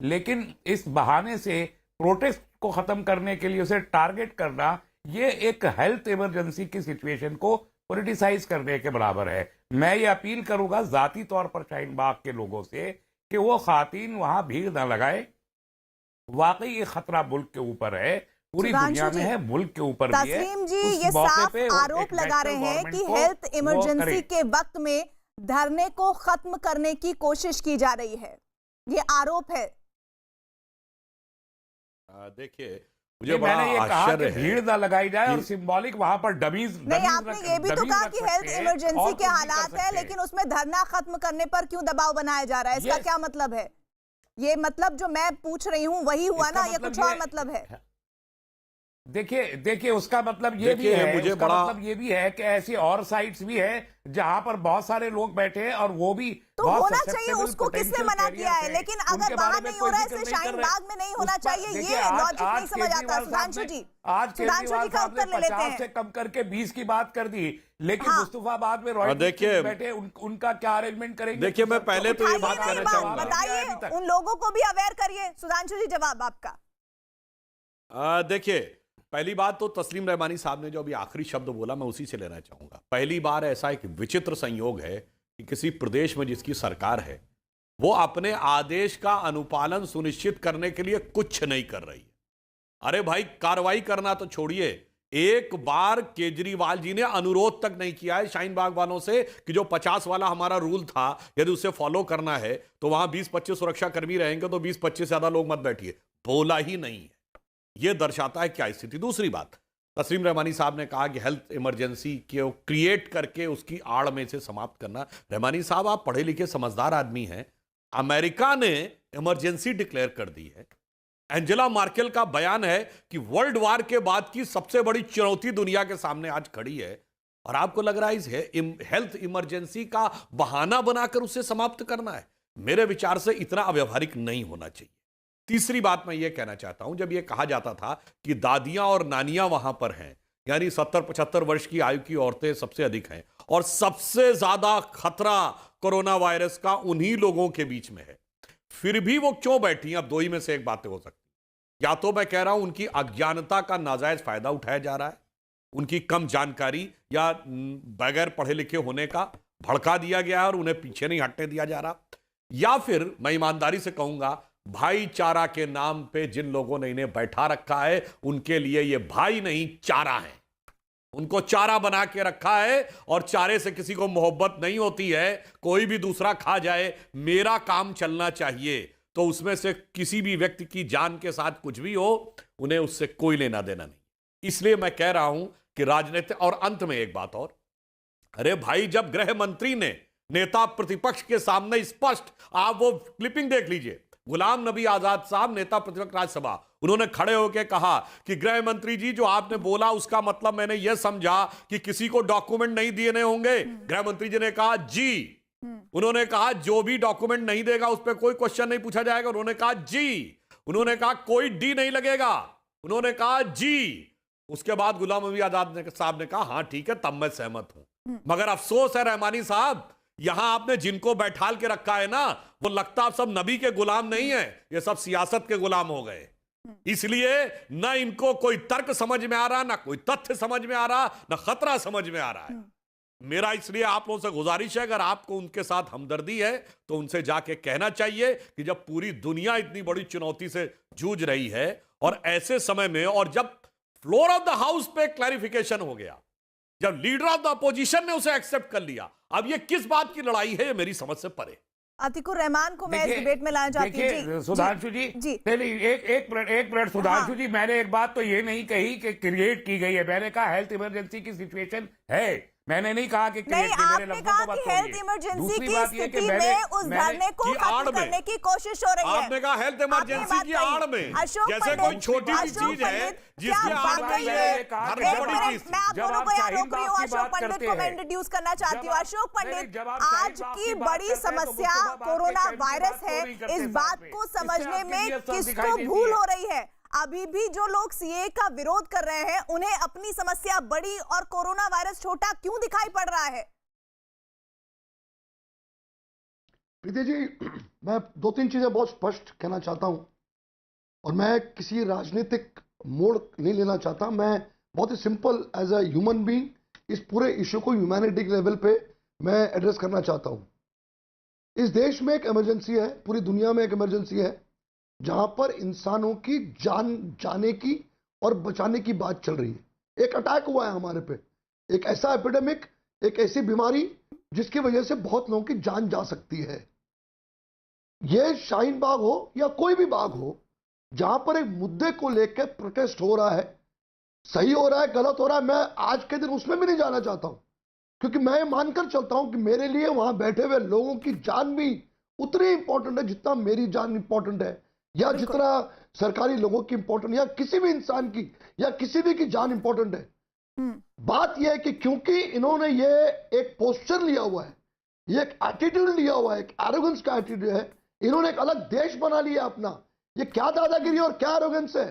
लेकिन इस बहाने से प्रोटेस्ट को खत्म करने के लिए उसे टारगेट करना, ये एक हेल्थ इमरजेंसी की सिचुएशन को पॉलिटिसाइज करने के बराबर है। मैं ये अपील करूंगा जाती तौर पर शाहीन बाग के लोगों से कि वो खातीन वहां भीड़ ना लगाए। वाकई ये खतरा मुल्क के ऊपर है, पूरी दुनिया में है, मुल्क के ऊपर भी है। तस्लीम जी ये साफ आरोप लगा रहे हैं कि हेल्थ इमरजेंसी के वक्त में धरने को खत्म करने की कोशिश की जा रही है, ये आरोप है। देखिए, मुझे बड़ा ये कहा कि आश्चर्य भीड़ ना लगाई जाए और सिंबॉलिक वहां पर डमीज नहीं, आपने ये भी तो कहा कि हेल्थ इमरजेंसी के हालात है, लेकिन उसमें धरना खत्म करने पर क्यों दबाव बनाया जा रहा है, इसका क्या मतलब है? ये मतलब जो मैं पूछ रही हूं वही हुआ ना, या कुछ और मतलब है? देखिए उसका मतलब ये भी है, मुझे उसका मतलब ये भी है कि ऐसी और साइट्स भी है जहां पर बहुत सारे लोग बैठे हैं और वो भी तो होना चाहिए। उसको किसने मना किया है? लेकिन अगर वहां नहीं हो रहा है, इससे शाहीन बाग में नहीं होना चाहिए, ये लॉजिक नहीं समझ आता। सुधांशु जी, आज सुधांशु जी का उत्तर ले लेते हैं। 50 से कम करके 20 की बात कर दी, लेकिन मुस्तफाबाद में देखिए बैठे उनका क्या अरेंजमेंट करेंगे? देखिए, मैं पहले तो ये बात कहना चाहूंगा, बताइए उन लोगों को भी अवेयर करिए। सुधांशु जी, जवाब आपका। देखिए, पहली बात तो तस्लीम रहमानी साहब ने जो अभी आखिरी शब्द बोला, मैं उसी से लेना चाहूंगा। पहली बार ऐसा एक विचित्र संयोग है कि किसी प्रदेश में जिसकी सरकार है, वो अपने आदेश का अनुपालन सुनिश्चित करने के लिए कुछ नहीं कर रही है। अरे भाई, कार्रवाई करना तो छोड़िए, एक बार केजरीवाल जी ने अनुरोध तक नहीं किया है शाहीन बाग वालों से कि जो 50 वाला हमारा रूल था, यदि उसे फॉलो करना है तो वहां 20-25 सुरक्षा कर्मी रहेंगे, तो 20-25 से ज्यादा लोग मत बैठिए। बोला ही नहीं है। यह दर्शाता है क्या स्थिति। दूसरी बात, तस्लीम रहमानी साहब ने कहा कि हेल्थ इमरजेंसी को क्रिएट करके उसकी आड़ में से समाप्त करना। रहमानी साहब, आप पढ़े लिखे समझदार आदमी हैं। अमेरिका ने इमरजेंसी डिक्लेयर कर दी है। एंजेला मार्केल का बयान है कि वर्ल्ड वार के बाद की सबसे बड़ी चुनौती दुनिया के सामने आज खड़ी है, और आपको लग रहा है इस हेल्थ इमरजेंसी का बहाना बनाकर उसे समाप्त करना है। मेरे विचार से इतना अव्यवहारिक नहीं होना चाहिए। तीसरी बात मैं यह कहना चाहता हूं, जब यह कहा जाता था कि दादियां और नानियां वहां पर हैं, यानी 70-75 वर्ष की आयु की औरतें सबसे अधिक हैं, और सबसे ज्यादा खतरा कोरोना वायरस का उन्हीं लोगों के बीच में है, फिर भी वो क्यों बैठी? अब दो ही में से एक बातें हो सकती। या तो मैं कह रहा हूं उनकी अज्ञानता का नाजायज फायदा उठाया जा रहा है, उनकी कम जानकारी या बगैर पढ़े लिखे होने का भड़का दिया गया है और उन्हें पीछे नहीं हटने दिया जा रहा, या फिर मैं ईमानदारी से कहूंगा भाईचारा के नाम पे जिन लोगों ने इन्हें बैठा रखा है, उनके लिए ये भाई नहीं चारा है। उनको चारा बना के रखा है, और चारे से किसी को मोहब्बत नहीं होती है। कोई भी दूसरा खा जाए, मेरा काम चलना चाहिए, तो उसमें से किसी भी व्यक्ति की जान के साथ कुछ भी हो, उन्हें उससे कोई लेना देना नहीं। इसलिए मैं कह रहा हूं कि राजनीति। और अंत में एक बात और, अरे भाई, जब गृह मंत्री ने नेता प्रतिपक्ष के सामने स्पष्ट, आप वो क्लिपिंग देख लीजिए, गुलाम नबी आजाद साहब, नेता प्रतिपक्ष राज्यसभा, उन्होंने खड़े होकर कहा कि गृह मंत्री जी, जो आपने बोला उसका मतलब मैंने यह समझा कि किसी को डॉक्यूमेंट नहीं देने होंगे। गृह मंत्री जी ने कहा जी। उन्होंने कहा जो भी डॉक्यूमेंट नहीं देगा उस पर कोई क्वेश्चन नहीं पूछा जाएगा। उन्होंने कहा जी। उन्होंने कहा कोई डी नहीं लगेगा। उन्होंने कहा जी। उसके बाद गुलाम नबी आजाद साहब ने कहा हाँ ठीक है, तब मैं सहमत हूं। मगर अफसोस है रहमानी साहब, यहां आपने जिनको बैठाल के रखा है ना, वो लगता आप सब नबी के गुलाम नहीं है, ये सब सियासत के गुलाम हो गए। इसलिए न इनको कोई तर्क समझ में आ रहा, ना कोई तथ्य समझ में आ रहा, ना खतरा समझ में आ रहा है। मेरा इसलिए आप लोगों से गुजारिश है, अगर आपको उनके साथ हमदर्दी है तो उनसे जाके कहना चाहिए कि जब पूरी दुनिया इतनी बड़ी चुनौती से जूझ रही है, और ऐसे समय में, और जब फ्लोर ऑफ द हाउस पे क्लैरिफिकेशन हो गया, जब लीडर ऑफ द अपोजिशन ने उसे एक्सेप्ट कर लिया, अब ये किस बात की लड़ाई है, ये मेरी समझ से परे। अतीकुर रहमान को मैं इस डिबेट में लाना चाहती हूं। सुधांशु जी, पहले एक मिनट सुधांशु जी, मैंने एक बात तो ये नहीं कही कि क्रिएट की गई है, मैंने कहा हेल्थ इमरजेंसी की सिचुएशन है। मैंने नहीं कहा कि नहीं, आपने कहा कि हेल्थ इमरजेंसी की स्थिति में उस धरने को खत्म करने की कोशिश हो रही है। आपने कहा हेल्थ इमरजेंसी की आड़ में, जैसे कोई छोटी सी चीज है जिसके आड़ में ये बड़ी चीज। मैं आप दोनों को यहाँ रोक रही हूँ। अशोक पंडित को मैं इंट्रोड्यूस करना चाहती हूँ। अशोक पंडित, आज की बड़ी समस्या कोरोना वायरस है, इस बात को समझने में किसको भूल हो रही है? अभी भी जो लोग सीए का विरोध कर रहे हैं, उन्हें अपनी समस्या बड़ी और कोरोना वायरस छोटा क्यों दिखाई पड़ रहा है? प्रीति जी, मैं दो तीन चीजें बहुत स्पष्ट कहना चाहता हूं और मैं किसी राजनीतिक मोड़ नहीं लेना चाहता। मैं बहुत ही simple as a human being इस पूरे इश्यू को ह्यूमैनिटी के लेवल पे मैं एड्रेस करना चाहता हूं। इस देश में एक इमरजेंसी है, पूरी दुनिया में एक इमरजेंसी है जहां पर इंसानों की जान जाने की और बचाने की बात चल रही है। एक अटैक हुआ है हमारे पे, एक ऐसा एपिडेमिक, एक ऐसी बीमारी जिसकी वजह से बहुत लोगों की जान जा सकती है। यह शाहीन बाग हो या कोई भी बाग हो, जहां पर एक मुद्दे को लेकर प्रोटेस्ट हो रहा है, सही हो रहा है गलत हो रहा है, मैं आज के दिन उसमें भी नहीं जाना चाहता हूं, क्योंकि मैं ये मानकर चलता हूं कि मेरे लिए वहां बैठे हुए लोगों की जान भी उतनी इंपॉर्टेंट है जितना मेरी जान इंपॉर्टेंट है, या जितना सरकारी लोगों की इंपॉर्टेंट, या किसी भी इंसान की या किसी भी की जान इंपॉर्टेंट है। बात यह है कि क्योंकि इन्होंने ये एक पोस्चर लिया हुआ है, ये एक एटीट्यूड लिया हुआ है, एक एरोगेंस का एटीट्यूड है, इन्होंने एक अलग देश बना लिया अपना। ये क्या दादागिरी और क्या एरोगेंस है?